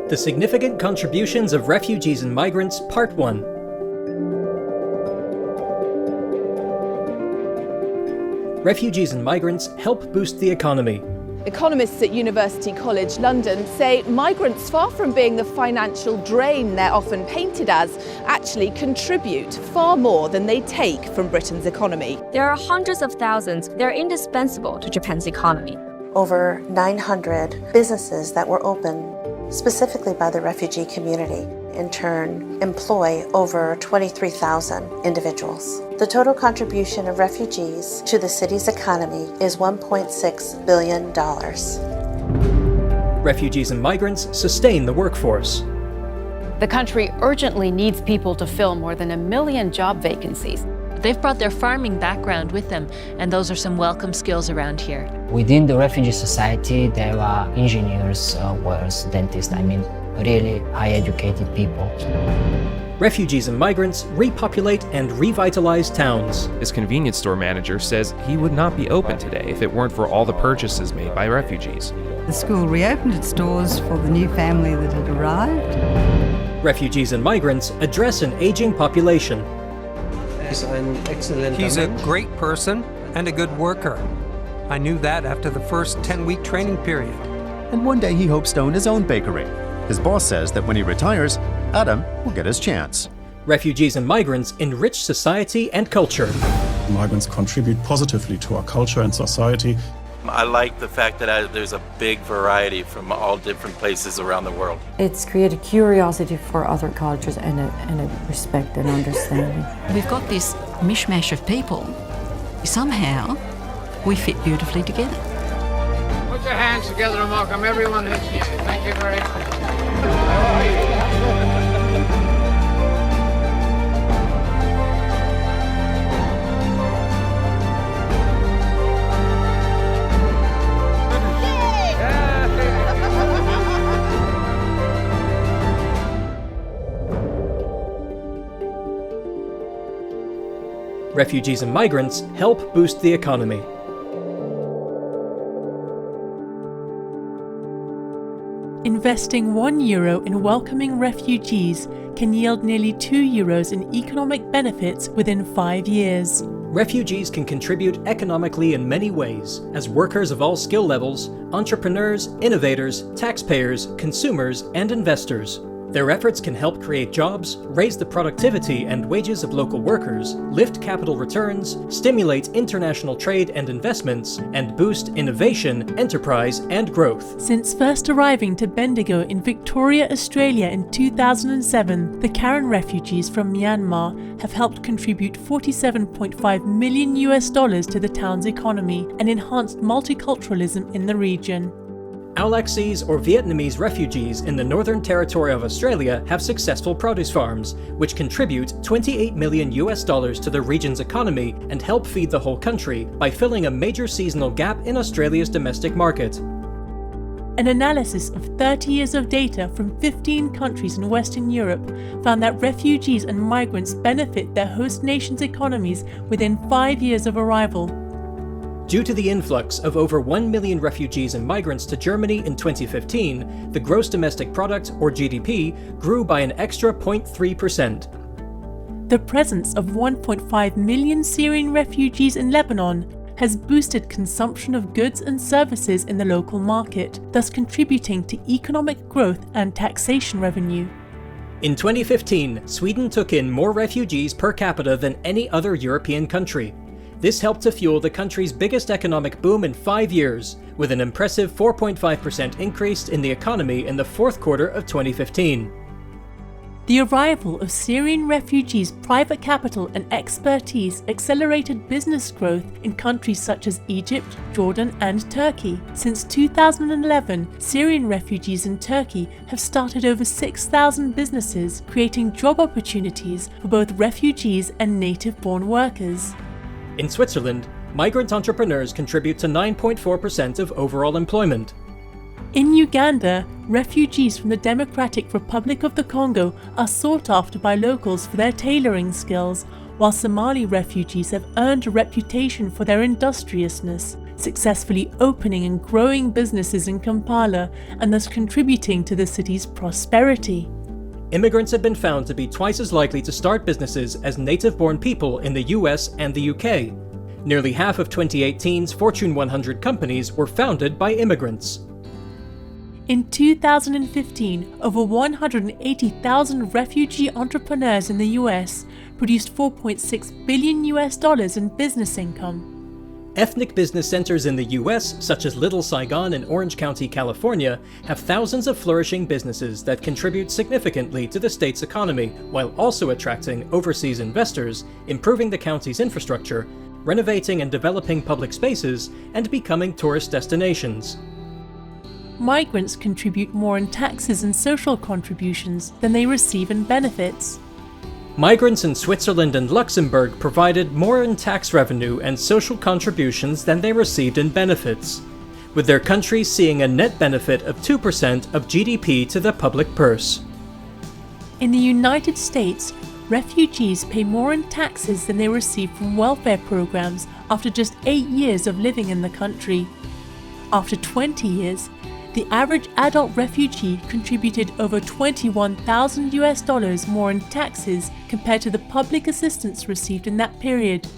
The Significant Contributions of Refugees and Migrants, Part 1. Refugees and migrants help boost the economy. Economists at University College London say migrants, far from being the financial drain they're often painted as, actually contribute far more than they take from Britain's economy. There are hundreds of thousands. They're indispensable to Japan's economy. Over 900 businesses that were open specifically by the refugee community, in turn, employ over 23,000 individuals. The total contribution of refugees to the city's economy is $1.6 billion. Refugees and migrants sustain the workforce. The country urgently needs people to fill more than 1 million job vacancies. They've brought their farming background with them, and those are some welcome skills around here. Within the refugee society, there are engineers, lawyers, dentists, really high-educated people. Refugees and migrants repopulate and revitalize towns. This convenience store manager says he would not be open today if it weren't for all the purchases made by refugees. The school reopened its doors for the new family that had arrived. Refugees and migrants address an aging population. He's a great person and a good worker. I knew that after the first 10-week training period. And one day he hopes to own his own bakery. His boss says that when he retires, Adam will get his chance. Refugees and migrants enrich society and culture. Migrants contribute positively to our culture and society. I like the fact that there's a big variety from all different places around the world. It's created curiosity for other cultures and a respect and understanding. We've got this mishmash of people. Somehow, we fit beautifully together. Put your hands together and welcome everyone who's here. Thank you very much. Refugees and migrants help boost the economy. Investing €1 in welcoming refugees can yield nearly €2 in economic benefits within 5 years. Refugees can contribute economically in many ways, as workers of all skill levels, entrepreneurs, innovators, taxpayers, consumers, and investors. Their efforts can help create jobs, raise the productivity and wages of local workers, lift capital returns, stimulate international trade and investments, and boost innovation, enterprise, and growth. Since first arriving to Bendigo in Victoria, Australia in 2007, the Karen refugees from Myanmar have helped contribute $47.5 million to the town's economy and enhanced multiculturalism in the region. Aulaxese or Vietnamese refugees in the Northern Territory of Australia have successful produce farms, which contribute $28 million to the region's economy and help feed the whole country by filling a major seasonal gap in Australia's domestic market. An analysis of 30 years of data from 15 countries in Western Europe found that refugees and migrants benefit their host nations' economies within 5 years of arrival. Due to the influx of over 1 million refugees and migrants to Germany in 2015, the gross domestic product, or GDP, grew by an extra 0.3%. The presence of 1.5 million Syrian refugees in Lebanon has boosted consumption of goods and services in the local market, thus contributing to economic growth and taxation revenue. In 2015, Sweden took in more refugees per capita than any other European country. This helped to fuel the country's biggest economic boom in 5 years, with an impressive 4.5% increase in the economy in the fourth quarter of 2015. The arrival of Syrian refugees' private capital and expertise accelerated business growth in countries such as Egypt, Jordan, and Turkey. Since 2011, Syrian refugees in Turkey have started over 6,000 businesses, creating job opportunities for both refugees and native-born workers. In Switzerland, migrant entrepreneurs contribute to 9.4% of overall employment. In Uganda, refugees from the Democratic Republic of the Congo are sought after by locals for their tailoring skills, while Somali refugees have earned a reputation for their industriousness, successfully opening and growing businesses in Kampala and thus contributing to the city's prosperity. Immigrants have been found to be twice as likely to start businesses as native-born people in the US and the UK. Nearly half of 2018's Fortune 100 companies were founded by immigrants. In 2015, over 180,000 refugee entrepreneurs in the US produced $4.6 billion in business income. Ethnic business centers in the US, such as Little Saigon in Orange County, California, have thousands of flourishing businesses that contribute significantly to the state's economy, while also attracting overseas investors, improving the county's infrastructure, renovating and developing public spaces, and becoming tourist destinations. Migrants contribute more in taxes and social contributions than they receive in benefits. Migrants in Switzerland and Luxembourg provided more in tax revenue and social contributions than they received in benefits, with their countries seeing a net benefit of 2% of GDP to the public purse. In the United States, refugees pay more in taxes than they receive from welfare programs after just 8 years of living in the country. After 20 years, the average adult refugee contributed over $21,000 more in taxes compared to the public assistance received in that period.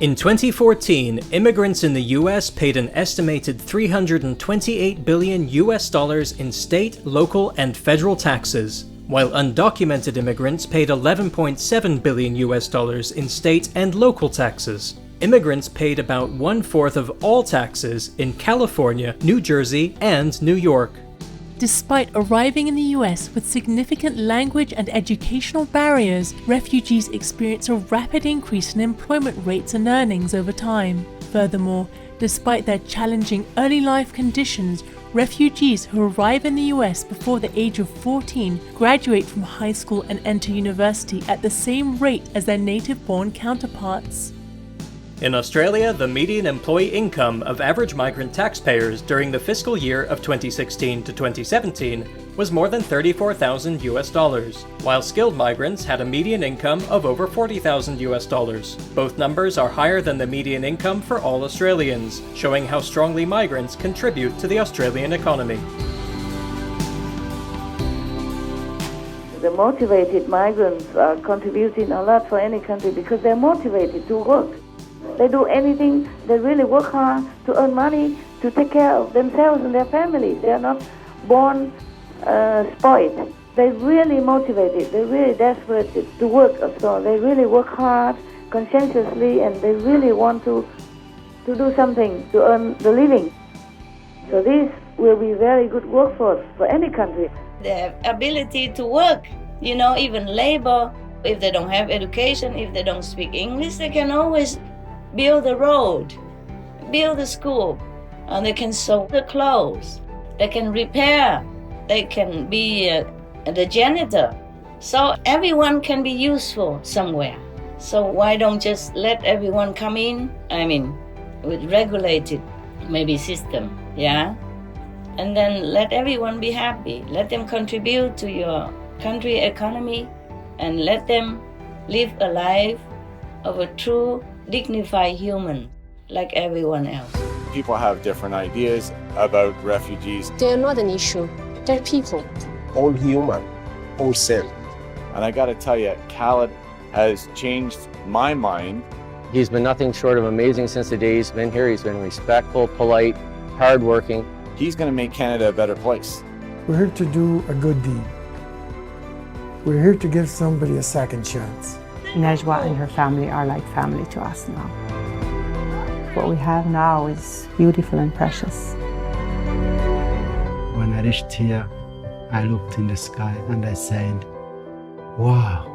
In 2014, immigrants in the US paid an estimated $328 billion in state, local, and federal taxes, while undocumented immigrants paid $11.7 billion in state and local taxes. Immigrants paid about 1/4 of all taxes in California, New Jersey, and New York. Despite arriving in the US with significant language and educational barriers, refugees experience a rapid increase in employment rates and earnings over time. Furthermore, despite their challenging early life conditions, refugees who arrive in the US before the age of 14 graduate from high school and enter university at the same rate as their native-born counterparts. In Australia, the median employee income of average migrant taxpayers during the fiscal year of 2016 to 2017 was more than $34,000, while skilled migrants had a median income of over $40,000. Both numbers are higher than the median income for all Australians, showing how strongly migrants contribute to the Australian economy. The motivated migrants are contributing a lot for any country because they're motivated to work. They do anything, they really work hard to earn money, to take care of themselves and their families. They are not born spoiled. They're really motivated, they're really desperate to work. So they really work hard, conscientiously, and they really want to do something to earn the living. So this will be very good workforce for any country. The ability to work, even labor, if they don't have education, if they don't speak English, they can always build a road, build a school, and they can sew the clothes, they can repair, they can be the janitor. So everyone can be useful somewhere. So why don't just let everyone come in, with regulated maybe system, and then let everyone be happy, let them contribute to your country economy, and let them live a life of a true dignified human like everyone else. People have different ideas about refugees. They're not an issue, they're people. All human, all same. And I gotta tell you, Khaled has changed my mind. He's been nothing short of amazing since the day he's been here. He's been respectful, polite, hardworking. He's gonna make Canada a better place. We're here to do a good deed. We're here to give somebody a second chance. Najwa and her family are like family to us now. What we have now is beautiful and precious. When I reached here, I looked in the sky and I said, wow,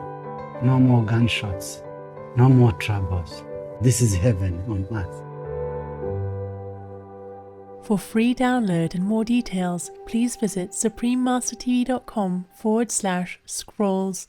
no more gunshots, no more troubles. This is heaven on earth. For free download and more details, please visit suprememastertv.com/scrolls.